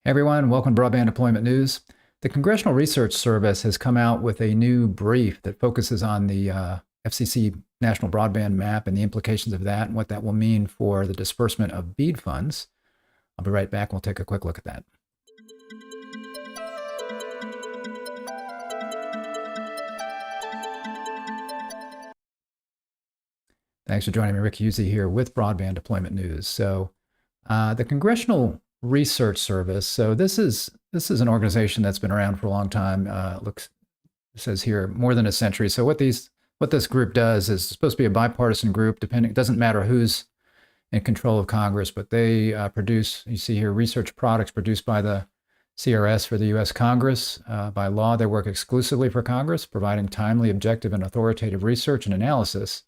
Hey everyone, welcome to Broadband Deployment News. The Congressional Research Service has come out with a new brief that focuses on the FCC National Broadband Map and the implications of that and what that will mean for the disbursement of BEAD funds. I'll be right back. We'll take a quick look at that. Thanks for joining me. Rick Husey here with Broadband Deployment News. So the Congressional Research Service. So this is an organization that's been around for a long time. It says here more than a century. So what this group does is supposed to be a bipartisan group. It doesn't matter who's in control of Congress, but they produce. You see here research products produced by the CRS for the U.S. Congress. By law, they work exclusively for Congress, providing timely, objective, and authoritative research and analysis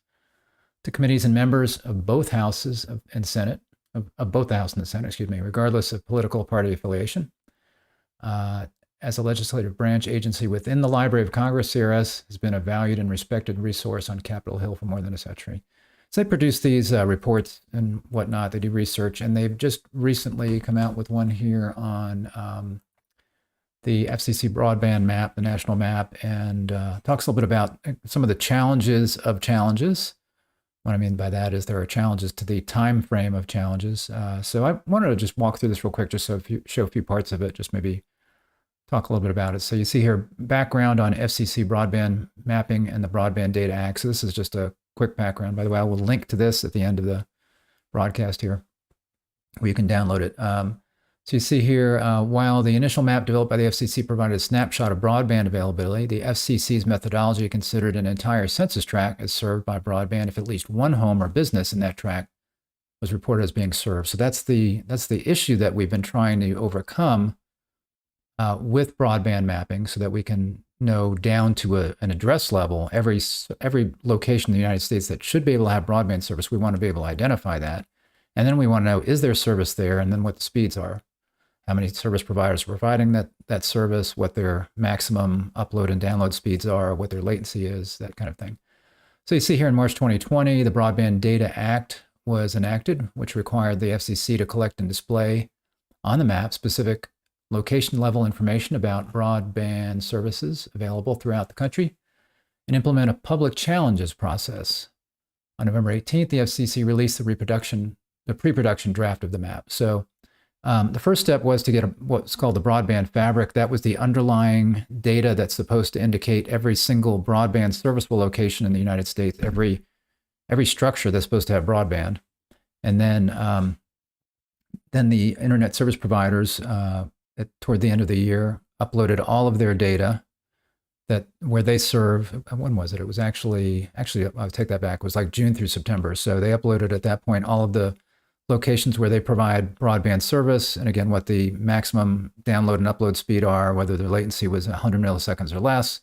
to committees and members of both houses and Senate. Of both the House and the Senate, excuse me, regardless of political party affiliation. As a legislative branch agency within the Library of Congress, CRS has been a valued and respected resource on Capitol Hill for more than a century. So they produce these reports and whatnot. They do research, and they've just recently come out with one here on the FCC Broadband Map, the national map, and talks a little bit about some of the challenges of challenges. What I mean by that is there are challenges to the time frame of challenges. So I wanted to just walk through this real quick, just so show a few parts of it, just maybe talk a little bit about it. So you see here background on FCC broadband mapping and the Broadband Data Act. So this is just a quick background. By the way, I will link to this at the end of the broadcast here, where you can download it. So you see here, while the initial map developed by the FCC provided a snapshot of broadband availability, the FCC's methodology considered an entire census tract as served by broadband if at least one home or business in that tract was reported as being served. So that's the issue that we've been trying to overcome with broadband mapping, so that we can know down to an address level every location in the United States that should be able to have broadband service. We want to be able to identify that. And then we want to know, is there service there, and then what the speeds are. How many service providers are providing that service, what their maximum upload and download speeds are, what their latency is, that kind of thing. So you see here in March 2020, the Broadband Data Act was enacted, which required the FCC to collect and display on the map specific location-level information about broadband services available throughout the country and implement a public challenges process. On November 18th, the FCC released the pre-production draft of the map. So the first step was to get what's called the broadband fabric. That was the underlying data that's supposed to indicate every single broadband serviceable location in the United States, every structure that's supposed to have broadband. And then the internet service providers, toward the end of the year, uploaded all of their data where they serve. When was it? It was actually I'll take that back. It was like June through September. So they uploaded at that point all of the locations where they provide broadband service, and again, what the maximum download and upload speed are, whether their latency was 100 milliseconds or less,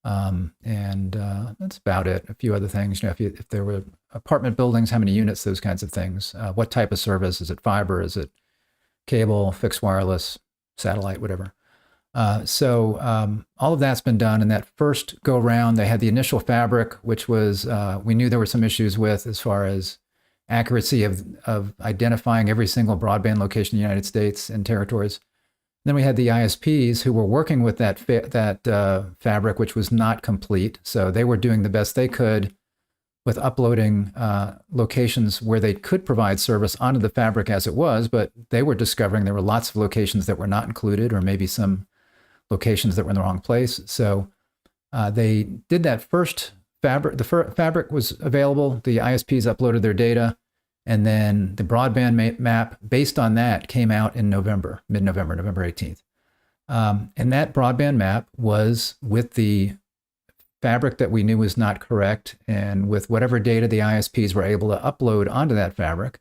and that's about it. A few other things, if there were apartment buildings, how many units, those kinds of things. What type of service? Is it fiber? Is it cable, fixed wireless, satellite, whatever? So all of that's been done. In that first go round, they had the initial fabric, which was, we knew there were some issues with as far as accuracy of identifying every single broadband location in the United States and territories. Then we had the ISPs who were working with that fabric, which was not complete. So they were doing the best they could with uploading locations where they could provide service onto the fabric as it was, but they were discovering there were lots of locations that were not included, or maybe some locations that were in the wrong place. So they did that first fabric. The fabric was available. The ISPs uploaded their data, and then the broadband map based on that came out in November, mid-November, November 18th. And that broadband map was with the fabric that we knew was not correct, and with whatever data the ISPs were able to upload onto that fabric.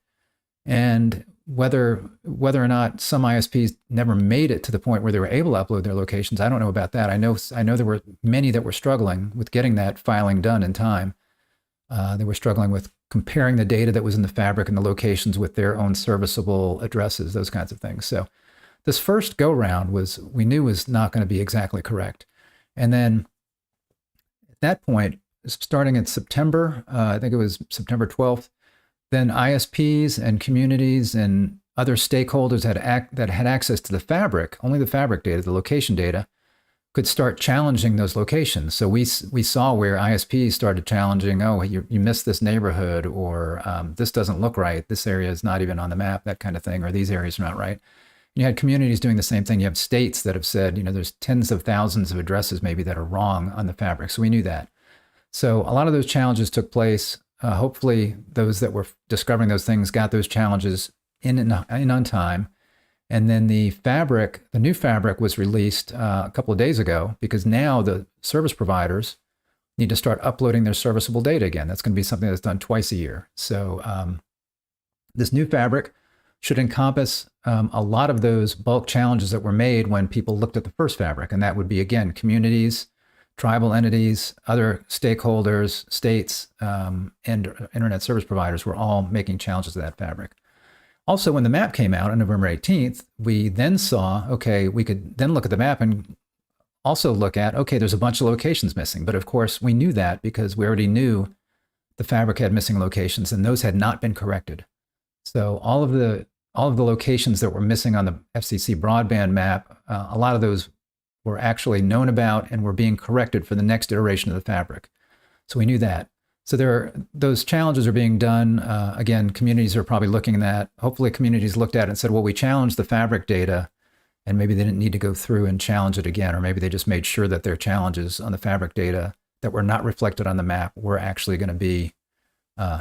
And whether or not some ISPs never made it to the point where they were able to upload their locations, I don't know about that. I know there were many that were struggling with getting that filing done in time. They were struggling with comparing the data that was in the fabric and the locations with their own serviceable addresses, those kinds of things. So this first go round we knew was not going to be exactly correct. And then at that point, starting in September, I think it was September 12th, then ISPs and communities and other stakeholders that had access to the fabric, only the fabric data, the location data, could start challenging those locations. So we saw where ISPs started challenging, oh, you missed this neighborhood, or this doesn't look right. This area is not even on the map, that kind of thing, or these areas are not right. And you had communities doing the same thing. You have states that have said, there's tens of thousands of addresses maybe that are wrong on the fabric. So we knew that. So a lot of those challenges took place. Hopefully those that were discovering those things got those challenges in on time. And then the new fabric was released a couple of days ago, because now the service providers need to start uploading their serviceable data again. That's going to be something that's done twice a year. So this new fabric should encompass a lot of those bulk challenges that were made when people looked at the first fabric. And that would be, again, communities, tribal entities, other stakeholders, states, and internet service providers were all making challenges to that fabric. Also, when the map came out on November 18th, we then saw, okay, we could then look at the map and also look at, okay, there's a bunch of locations missing. But of course, we knew that because we already knew the fabric had missing locations, and those had not been corrected. So all of the locations that were missing on the FCC broadband map, a lot of those were actually known about and were being corrected for the next iteration of the fabric. So we knew that. So those challenges are being done. Again, communities are probably looking at that. Hopefully communities looked at it and said, well, we challenged the fabric data, and maybe they didn't need to go through and challenge it again, or maybe they just made sure that their challenges on the fabric data that were not reflected on the map were actually going to be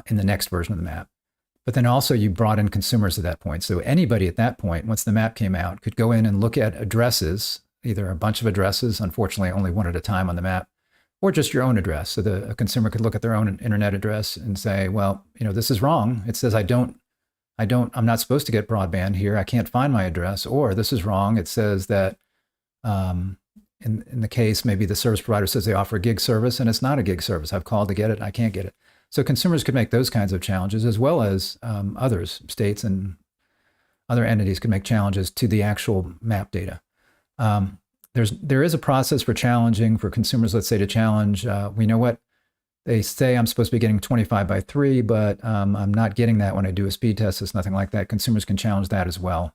in the next version of the map. But then also you brought in consumers at that point. So anybody at that point, once the map came out, could go in and look at addresses, either a bunch of addresses, unfortunately only one at a time on the map, or just your own address. So a consumer could look at their own internet address and say, well, this is wrong. It says I'm not supposed to get broadband here. I can't find my address. Or this is wrong. It says that in the case, maybe the service provider says they offer a gig service and it's not a gig service. I've called to get it. I can't get it. So consumers could make those kinds of challenges, as well as others, states and other entities could make challenges to the actual map data. There is a process for challenging, for consumers, let's say, to challenge. We know what they say, I'm supposed to be getting 25/3, but I'm not getting that when I do a speed test. It's nothing like that. Consumers can challenge that as well.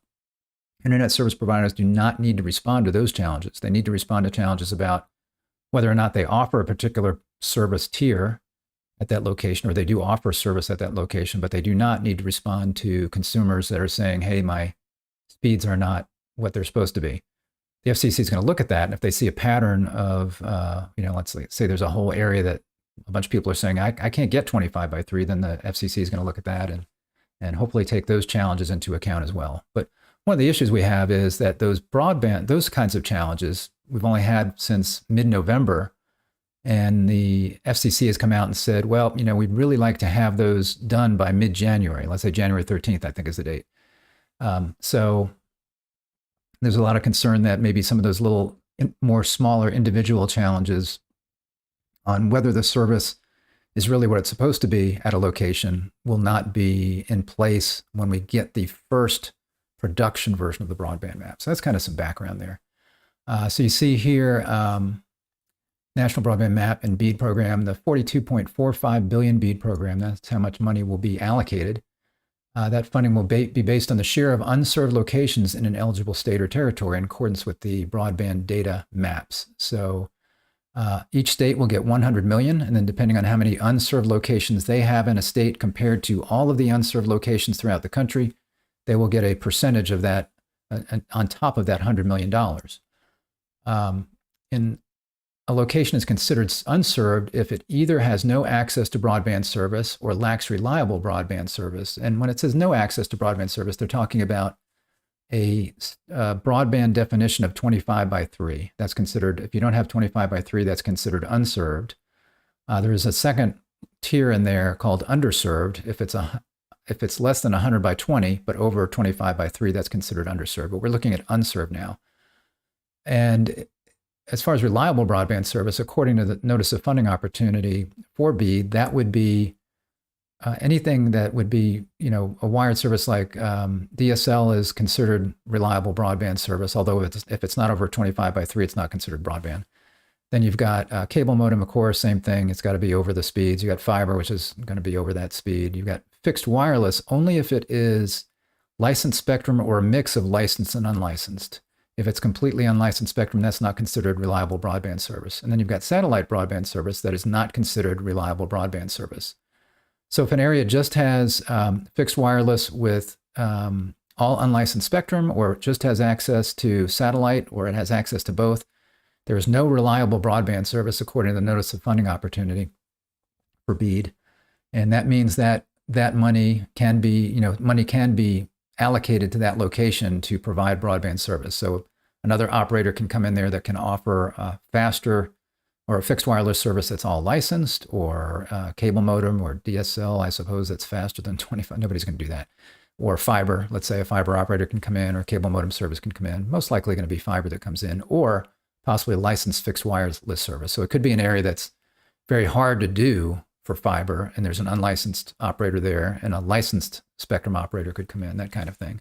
Internet service providers do not need to respond to those challenges. They need to respond to challenges about whether or not they offer a particular service tier at that location, or they do offer service at that location, but they do not need to respond to consumers that are saying, hey, my speeds are not what they're supposed to be. The FCC is going to look at that, and if they see a pattern of, let's say there's a whole area that a bunch of people are saying, I can't get 25/3, then the FCC is going to look at that and hopefully take those challenges into account as well. But one of the issues we have is that those kinds of challenges, we've only had since mid-November, and the FCC has come out and said, well, we'd really like to have those done by mid-January. Let's say January 13th, I think is the date. So there's a lot of concern that maybe some of those little more smaller individual challenges on whether the service is really what it's supposed to be at a location will not be in place when we get the first production version of the broadband map. So that's kind of some background there. So you see here, National Broadband Map and BEAD program, the $42.45 billion BEAD program, that's how much money will be allocated. That funding will be based on the share of unserved locations in an eligible state or territory in accordance with the broadband data maps. So each state will get 100 million, and then depending on how many unserved locations they have in a state compared to all of the unserved locations throughout the country, they will get a percentage of that on top of that $100 million. A location is considered unserved if it either has no access to broadband service or lacks reliable broadband service. And when it says no access to broadband service, they're talking about a broadband definition of 25/3. That's considered, if you don't have 25/3, that's considered unserved. There is a second tier in there called underserved. If it's less than 100/20, but over 25/3, that's considered underserved. But we're looking at unserved now. And as far as reliable broadband service, according to the Notice of Funding Opportunity for BEAD, that would be anything that would be, a wired service like DSL is considered reliable broadband service, although if it's not over 25/3, it's not considered broadband. Then you've got cable modem, of course, same thing. It's got to be over the speeds. You've got fiber, which is going to be over that speed. You've got fixed wireless only if it is licensed spectrum or a mix of licensed and unlicensed. If it's completely unlicensed spectrum, that's not considered reliable broadband service. And then you've got satellite broadband service that is not considered reliable broadband service. So if an area just has fixed wireless with all unlicensed spectrum, or it just has access to satellite, or it has access to both, there is no reliable broadband service according to the Notice of Funding Opportunity for BEAD. And that means that that money can be allocated to that location to provide broadband service. So another operator can come in there that can offer a faster or a fixed wireless service that's all licensed, or cable modem or DSL, I suppose, that's faster than 25. Nobody's going to do that. Or fiber. Let's say a fiber operator can come in, or cable modem service can come in. Most likely going to be fiber that comes in, or possibly a licensed fixed wireless service. So it could be an area that's very hard to do for fiber, and there's an unlicensed operator there, and a licensed spectrum operator could come in, that kind of thing.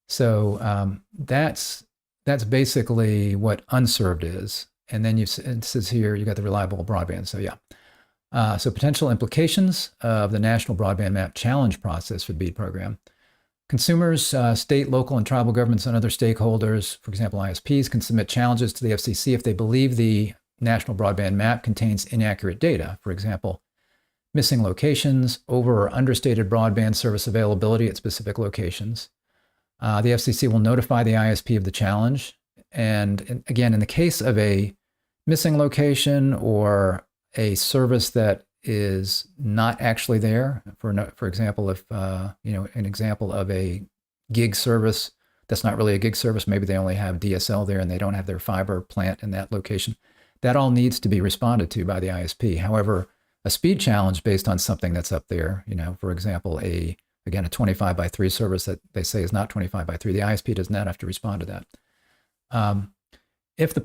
So that's basically what unserved is. And then it says here you got the reliable broadband. So yeah. So potential implications of the National Broadband Map challenge process for the BEAD program. Consumers, state, local, and tribal governments, and other stakeholders, for example, ISPs, can submit challenges to the FCC if they believe the National Broadband Map contains inaccurate data. For example, missing locations, over or understated broadband service availability at specific locations. The FCC will notify the ISP of the challenge. And again, in the case of a missing location or a service that is not actually there, for example, if an example of a gig service that's not really a gig service, maybe they only have DSL there and they don't have their fiber plant in that location, that all needs to be responded to by the ISP. However, a speed challenge based on something that's up there, for example, a 25x3 service that they say is not 25x3, the ISP does not have to respond to that. If the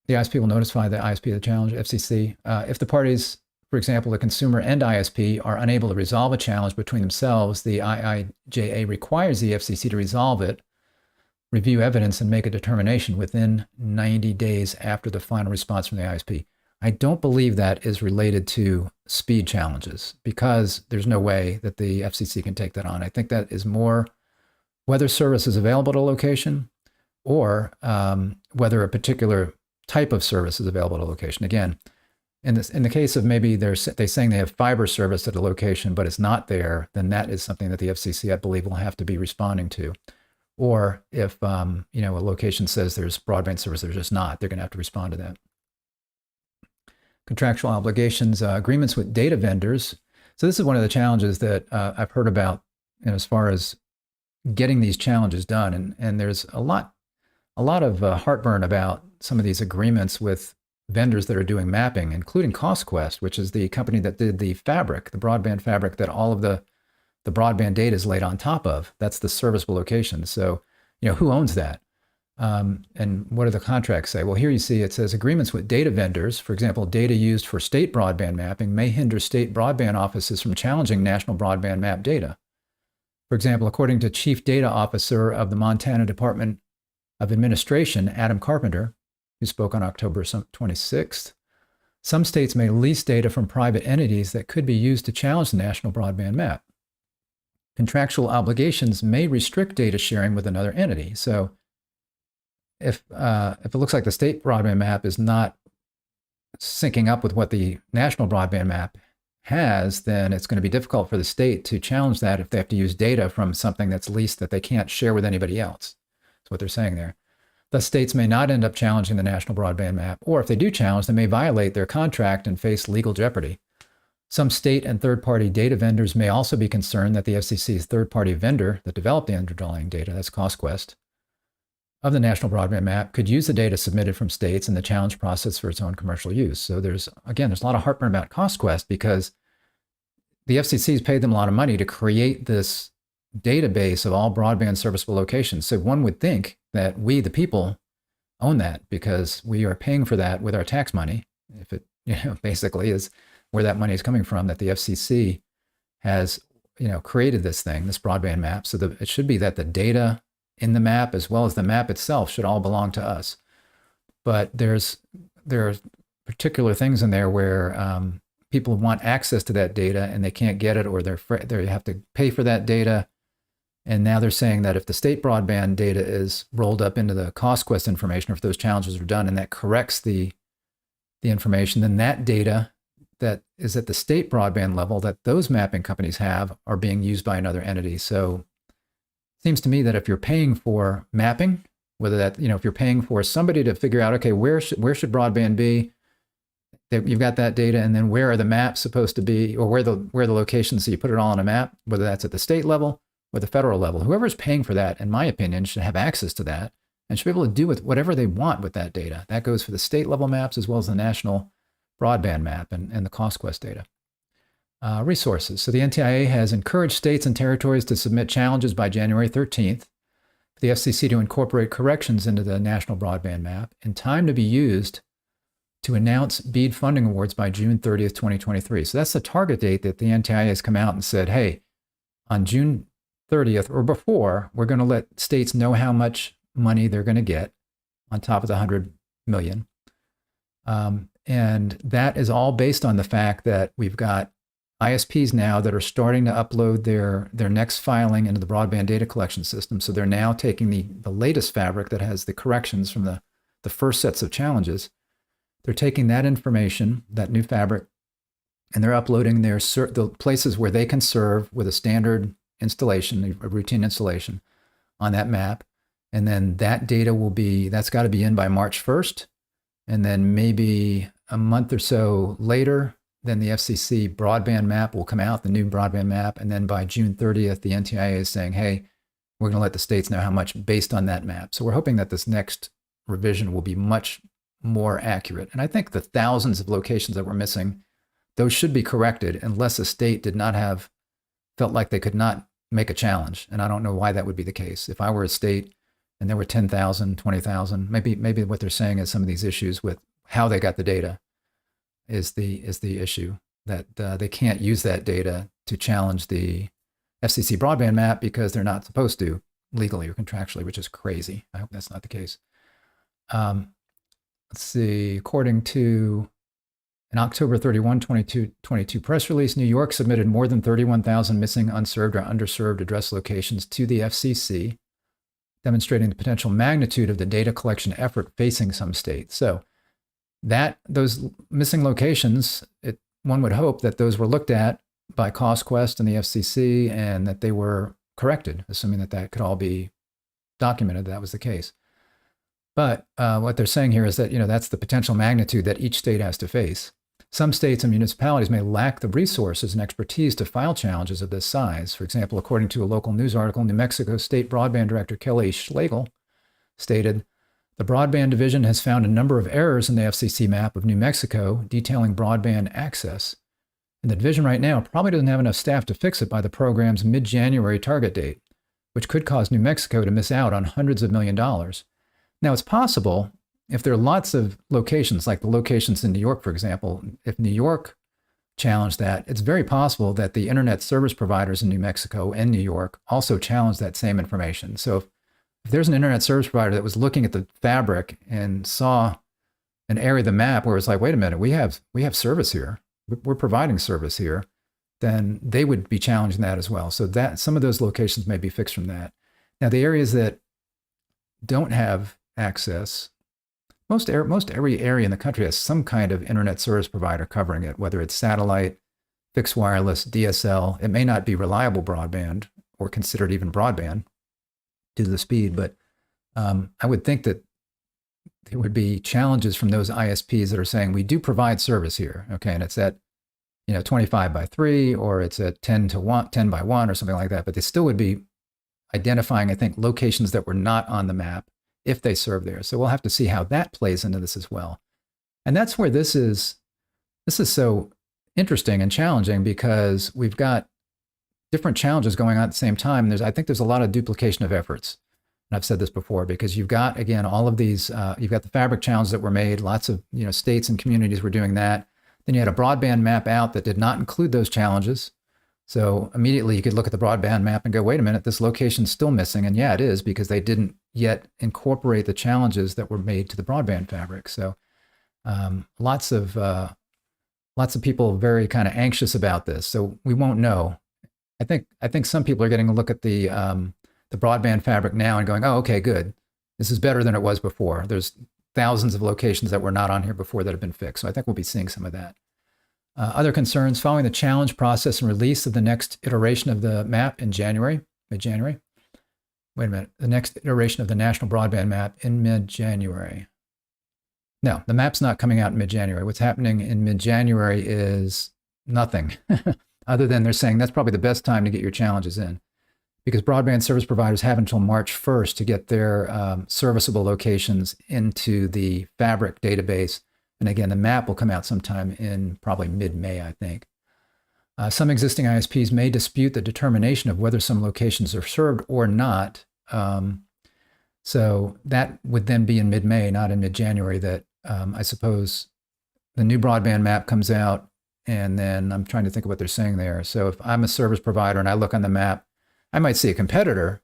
ISP will notify the ISP of the challenge, FCC. If the parties, for example, the consumer and ISP, are unable to resolve a challenge between themselves, the IIJA requires the FCC to resolve it, review evidence, and make a determination within 90 days after the final response from the ISP. I don't believe that is related to speed challenges, because there's no way that the FCC can take that on. I think that is more whether service is available at a location, or whether a particular type of service is available at a location. Again, in the case of maybe they're saying they have fiber service at a location, but it's not there, then that is something that the FCC, I believe, will have to be responding to. Or if a location says there's broadband service, there's just not, they're going to have to respond to that. Contractual obligations, agreements with data vendors. So this is one of the challenges that I've heard about, as far as getting these challenges done. And there's a lot of heartburn about some of these agreements with vendors that are doing mapping, including CostQuest, which is the company that did the fabric, the broadband fabric that all of the broadband data is laid on top of. That's the serviceable location. So, who owns that? And what do the contracts say? Well, here you see it says agreements with data vendors. For example, data used for state broadband mapping may hinder state broadband offices from challenging national broadband map data. For example, according to Chief Data Officer of the Montana Department of Administration, Adam Carpenter, who spoke on October 26th, some states may lease data from private entities that could be used to challenge the national broadband map. Contractual obligations may restrict data sharing with another entity. So if it looks like the state broadband map is not syncing up with what the national broadband map has, then it's going to be difficult for the state to challenge that if they have to use data from something that's leased that they can't share with anybody else. That's what they're saying there. Thus, states may not end up challenging the national broadband map, or if they do challenge, they may violate their contract and face legal jeopardy. Some state and third-party data vendors may also be concerned that the FCC's third-party vendor that developed the underlying data, that's CostQuest, of the national broadband map, could use the data submitted from states in the challenge process for its own commercial use. So there's a lot of heartburn about CostQuest, because the FCC has paid them a lot of money to create this database of all broadband serviceable locations. So one would think that we, the people, own that, because we are paying for that with our tax money. If it, basically is where that money is coming from, that the FCC has, created this thing, this broadband map. So it should be that the data in the map, as well as the map itself, should all belong to us. But there are particular things in there where people want access to that data and they can't get it, or they have to pay for that data. And now they're saying that if the state broadband data is rolled up into the CostQuest information, or if those challenges are done and that corrects the information, then that data that is at the state broadband level that those mapping companies have are being used by another entity. So it seems to me that if you're paying for mapping, whether that, if you're paying for somebody to figure out, okay, where should broadband be, you've got that data, and then where are the maps supposed to be, or where the locations, so you put it all on a map, whether that's at the state level or the federal level. Whoever's paying for that, in my opinion, should have access to that and should be able to do with whatever they want with that data. That goes for the state level maps as well as the national broadband map and the CostQuest data. Resources. So the NTIA has encouraged states and territories to submit challenges by January 13th for the FCC to incorporate corrections into the national broadband map in time to be used to announce BEAD funding awards by June 30th, 2023. So that's the target date that the NTIA has come out and said, hey, on June 30th or before, we're going to let states know how much money they're going to get on top of the $100 million. And that is all based on the fact that we've got ISPs now that are starting to upload their next filing into the broadband data collection system. So they're now taking the latest fabric that has the corrections from the first sets of challenges. They're taking that information, that new fabric, and they're uploading the places where they can serve with a standard installation, a routine installation on that map. And then that data that's got to be in by March 1st. And then maybe a month or so later, then the FCC broadband map will come out, the new broadband map. And then by June 30th, the NTIA is saying, hey, we're going to let the states know how much based on that map. So we're hoping that this next revision will be much more accurate. And I think the thousands of locations that we're missing, those should be corrected unless a state felt like they could not make a challenge. And I don't know why that would be the case. If I were a state and there were 10,000, 20,000, maybe what they're saying is some of these issues with how they got the data is the issue, that they can't use that data to challenge the FCC broadband map because they're not supposed to legally or contractually, which is crazy. I hope that's not the case. Let's see, according to an October 31, 2022 press release, New York submitted more than 31,000 missing, unserved, or underserved address locations to the FCC, demonstrating the potential magnitude of the data collection effort facing some states. So those missing locations, one would hope that those were looked at by CostQuest and the FCC and that they were corrected, assuming that could all be documented, that was the case. But what they're saying here is that, that's the potential magnitude that each state has to face. Some states and municipalities may lack the resources and expertise to file challenges of this size. For example, according to a local news article, New Mexico State Broadband Director Kelly Schlegel stated, the broadband division has found a number of errors in the FCC map of New Mexico detailing broadband access. And the division right now probably doesn't have enough staff to fix it by the program's mid-January target date, which could cause New Mexico to miss out on hundreds of $millions. Now, it's possible, if there are lots of locations, like the locations in New York, for example, if New York challenged that, it's very possible that the internet service providers in New Mexico and New York also challenged that same information. So if there's an internet service provider that was looking at the fabric and saw an area of the map where it's like, wait a minute, we have service here, we're providing service here, then they would be challenging that as well. So that some of those locations may be fixed from that. Now, the areas that don't have access, most every area in the country has some kind of internet service provider covering it, whether it's satellite, fixed wireless, DSL. It may not be reliable broadband or considered even broadband due to the speed, but I would think that there would be challenges from those ISPs that are saying, we do provide service here, okay, and it's at 25 by 3 or it's at 10 by 1 or something like that, but they still would be identifying, I think, locations that were not on the map if they serve there. So we'll have to see how that plays into this as well. And that's where this is so interesting and challenging, because we've got different challenges going on at the same time. I think there's a lot of duplication of efforts. And I've said this before, because you've got, again, all of these, you've got the fabric challenges that were made, lots of states and communities were doing that. Then you had a broadband map out that did not include those challenges. So immediately you could look at the broadband map and go, wait a minute, this location's still missing. And yeah, it is, because they didn't yet incorporate the challenges that were made to the broadband fabric. So lots of people very kind of anxious about this. So we won't know I think some people are getting a look at the broadband fabric now and going, oh, okay, good. This is better than it was before. There's thousands of locations that were not on here before that have been fixed. So I think we'll be seeing some of that. Other concerns following the challenge process and release of the next iteration of the map in January, mid-January. Wait a minute. The next iteration of the National Broadband Map in mid-January. No, the map's not coming out in mid-January. What's happening in mid-January is nothing, other than they're saying that's probably the best time to get your challenges in, because broadband service providers have until March 1st to get their serviceable locations into the Fabric database. And again, the map will come out sometime in probably mid-May, I think. Some existing ISPs may dispute the determination of whether some locations are served or not. So that would then be in mid-May, not in mid-January, that I suppose the new broadband map comes out, and then I'm trying to think of what they're saying there. So if I'm a service provider and I look on the map, I might see a competitor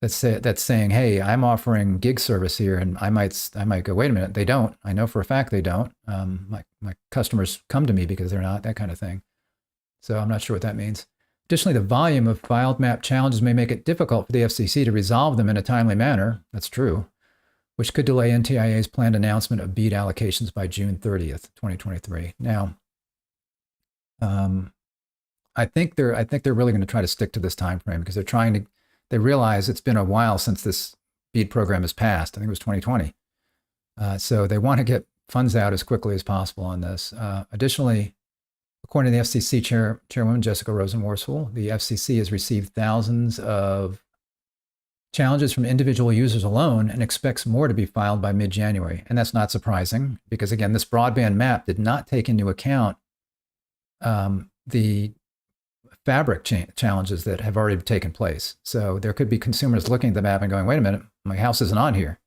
that's saying, hey, I'm offering gig service here, and I might go, wait a minute, they don't. I know for a fact they don't. My customers come to me because they're not, that kind of thing. So I'm not sure what that means. Additionally, the volume of filed map challenges may make it difficult for the FCC to resolve them in a timely manner. That's true, which could delay NTIA's planned announcement of BEAD allocations by June 30th, 2023. Now, I think they're really going to try to stick to this time frame, because they realize it's been a while since this BEAD program has passed. I think it was 2020. So they want to get funds out as quickly as possible on this. Additionally, according to the FCC Chairwoman Jessica Rosenworcel, the FCC has received thousands of challenges from individual users alone and expects more to be filed by mid-January. And that's not surprising, because again, this broadband map did not take into account the Fabric challenges that have already taken place. So there could be consumers looking at the map and going, wait a minute, my house isn't on here,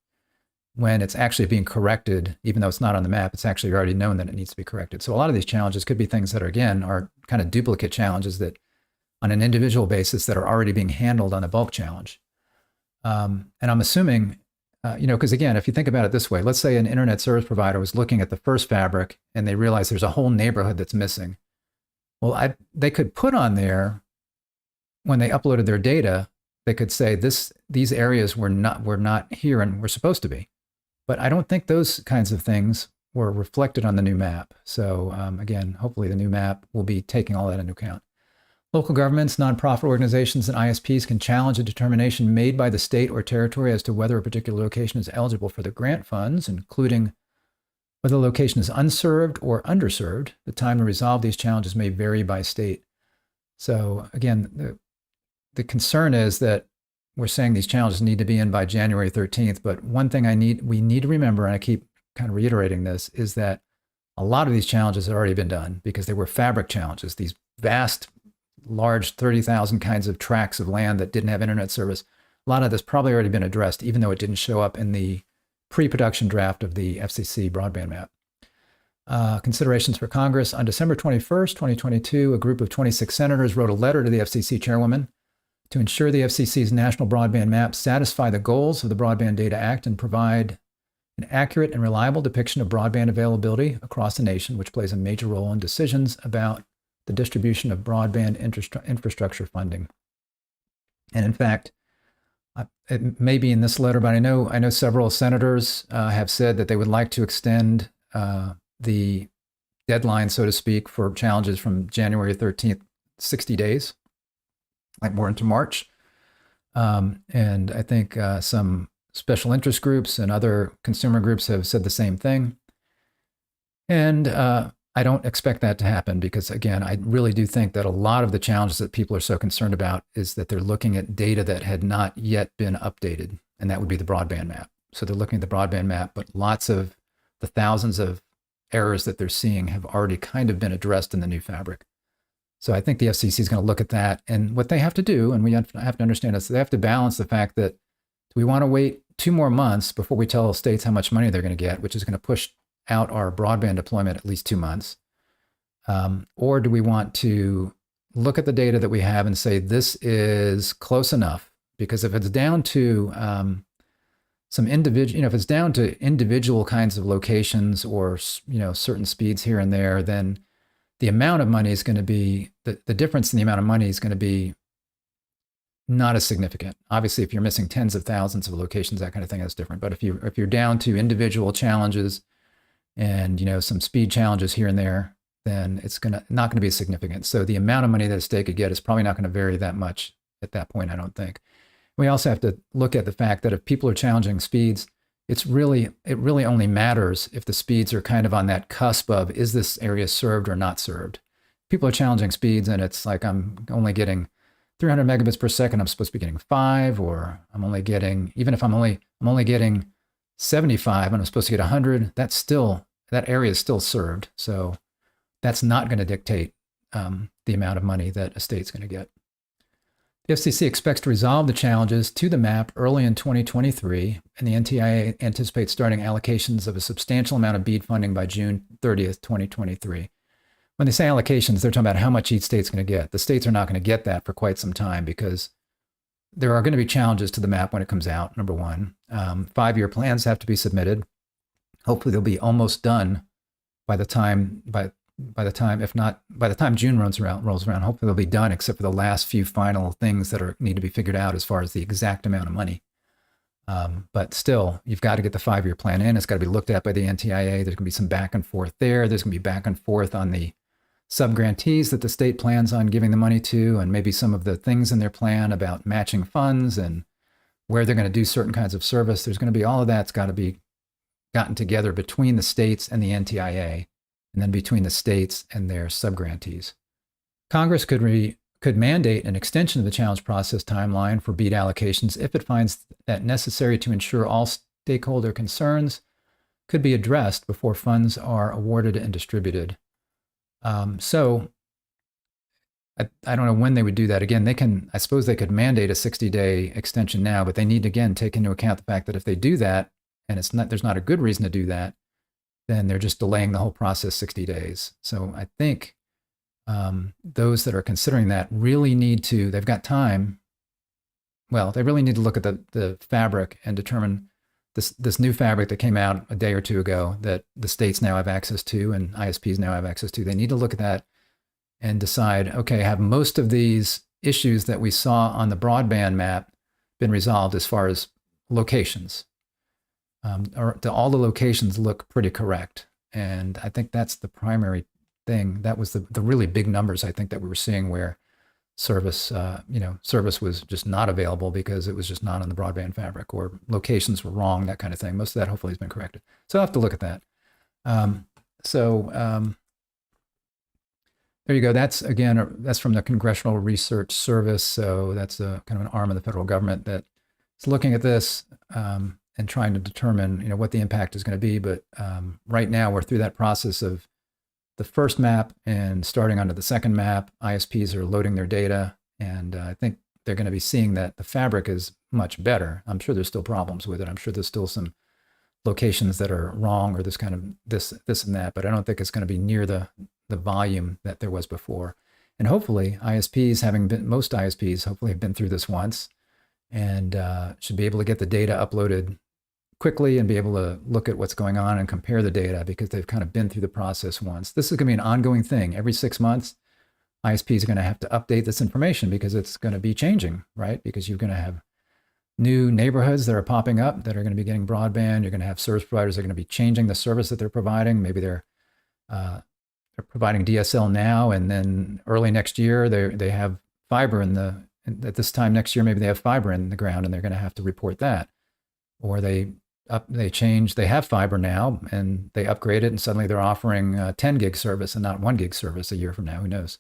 when it's actually being corrected. Even though it's not on the map, it's actually already known that it needs to be corrected. So a lot of these challenges could be things that are, again, are kind of duplicate challenges that on an individual basis that are already being handled on a bulk challenge. And I'm assuming, because again, if you think about it this way, let's say an internet service provider was looking at the first Fabric and they realize there's a whole neighborhood that's missing. Well, they could put on there, when they uploaded their data, they could say these areas were not here and were supposed to be. But I don't think those kinds of things were reflected on the new map. So again, hopefully the new map will be taking all that into account. Local governments, nonprofit organizations, and ISPs can challenge a determination made by the state or territory as to whether a particular location is eligible for the grant funds, including whether the location is unserved or underserved. The time to resolve these challenges may vary by state. So again, the concern is that we're saying these challenges need to be in by January 13th. But one thing we need to remember, and I keep kind of reiterating this, is that a lot of these challenges have already been done, because they were Fabric challenges, these vast, large 30,000 kinds of tracts of land that didn't have internet service. A lot of this probably already been addressed, even though it didn't show up in the pre-production draft of the FCC Broadband Map. Considerations for Congress. On December 21st, 2022, a group of 26 senators wrote a letter to the FCC chairwoman to ensure the FCC's National Broadband Map satisfy the goals of the Broadband Data Act and provide an accurate and reliable depiction of broadband availability across the nation, which plays a major role in decisions about the distribution of broadband infrastructure funding. And in fact, it may be in this letter, but I know several senators have said that they would like to extend the deadline, so to speak, for challenges from January 13th, 60 days, like more into March. And I think some special interest groups and other consumer groups have said the same thing. And I don't expect that to happen, because again, I really do think that a lot of the challenges that people are so concerned about is that they're looking at data that had not yet been updated, and that would be the broadband map. So they're looking at the broadband map, but lots of the thousands of errors that they're seeing have already kind of been addressed in the new Fabric. So I think the FCC is going to look at that, and what they have to do, and we have to understand is they have to balance the fact that we want to wait 2 more months before we tell states how much money they're going to get, which is going to push out our broadband deployment at least 2 months. Or do we want to look at the data that we have and say, this is close enough? Because if it's down to some individual, if it's down to individual kinds of locations or, certain speeds here and there, then the amount of money is going to be, the difference in the amount of money is going to be not as significant. Obviously, if you're missing tens of thousands of locations, that kind of thing, that's different. But if you're down to individual challenges and some speed challenges here and there, then it's not going to be significant. So the amount of money that a state could get is probably not going to vary that much at that point, I don't think. We also have to look at the fact that if people are challenging speeds, it really only matters if the speeds are kind of on that cusp of, is this area served or not served? People are challenging speeds and it's like, I'm only getting 300 megabits per second, I'm supposed to be getting 5, or I'm only getting, even if I'm only getting 75 and I'm supposed to get 100, that area is still served. So that's not going to dictate the amount of money that a state's going to get. The FCC expects to resolve the challenges to the map early in 2023, and the NTIA anticipates starting allocations of a substantial amount of BEAD funding by June 30th, 2023. When they say allocations, they're talking about how much each state's going to get. The states are not going to get that for quite some time because there are going to be challenges to the map when it comes out, number one. 5-year plans have to be submitted. Hopefully they'll be almost done by the time June rolls around, hopefully they'll be done, except for the last few final things that need to be figured out as far as the exact amount of money. But still, you've got to get the 5-year plan in. It's got to be looked at by the NTIA. There's going to be some back and forth there. There's going to be back and forth on the subgrantees that the state plans on giving the money to, and maybe some of the things in their plan about matching funds and where they're going to do certain kinds of service. There's going to be all of that's got to be gotten together between the states and the NTIA, and then between the states and their subgrantees. Congress could mandate an extension of the challenge process timeline for BEAD allocations if it finds that necessary to ensure all stakeholder concerns could be addressed before funds are awarded and distributed. So I don't know when they would do that. Again, I suppose they could mandate a 60-day extension now, but they need to, again, take into account the fact that if they do that, and there's not a good reason to do that, then they're just delaying the whole process 60 days. So I think those that are considering that really they've got time. Well, they really need to look at the fabric and determine this new fabric that came out a day or two ago that the states now have access to and ISPs now have access to. They need to look at that and decide, okay, have most of these issues that we saw on the broadband map been resolved as far as locations? Or do all the locations look pretty correct? And I think that's the primary thing. That was the really big numbers, I think, that we were seeing where service was just not available because it was just not on the broadband fabric, or locations were wrong, that kind of thing. Most of that hopefully has been corrected. So I'll have to look at that. There you go. That's from the Congressional Research Service. So that's kind of an arm of the federal government that is looking at this and trying to determine what the impact is going to be. But right now we're through that process of the first map and starting onto the second map. ISPs are loading their data, and I think they're going to be seeing that the fabric is much better. I'm sure there's still problems with it. I'm sure there's still some locations that are wrong or this kind of this and that, but I don't think it's going to be near the volume that there was before. And hopefully most ISPs hopefully have been through this once and should be able to get the data uploaded quickly and be able to look at what's going on and compare the data because they've kind of been through the process once. This is going to be an ongoing thing. Every 6 months, ISPs are going to have to update this information because it's going to be changing, right? Because you're going to have new neighborhoods that are popping up that are going to be getting broadband. You're going to have service providers that are going to be changing the service that they're providing. Maybe they're providing DSL now, and then early next year they have fiber at this time next year, maybe they have fiber in the ground and they're going to have to report that. Or they have fiber now and they upgrade it and suddenly they're offering 10 gig service and not 1 gig service a year from now, who knows?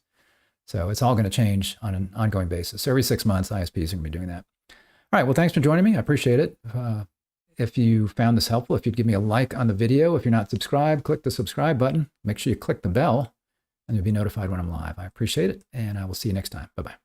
So it's all going to change on an ongoing basis. So every 6 months, ISPs are going to be doing that. All right, well, thanks for joining me. I appreciate it. If you found this helpful, if you'd give me a like on the video. If you're not subscribed, click the subscribe button. Make sure you click the bell and you'll be notified when I'm live. I appreciate it, and I will see you next time. Bye-bye.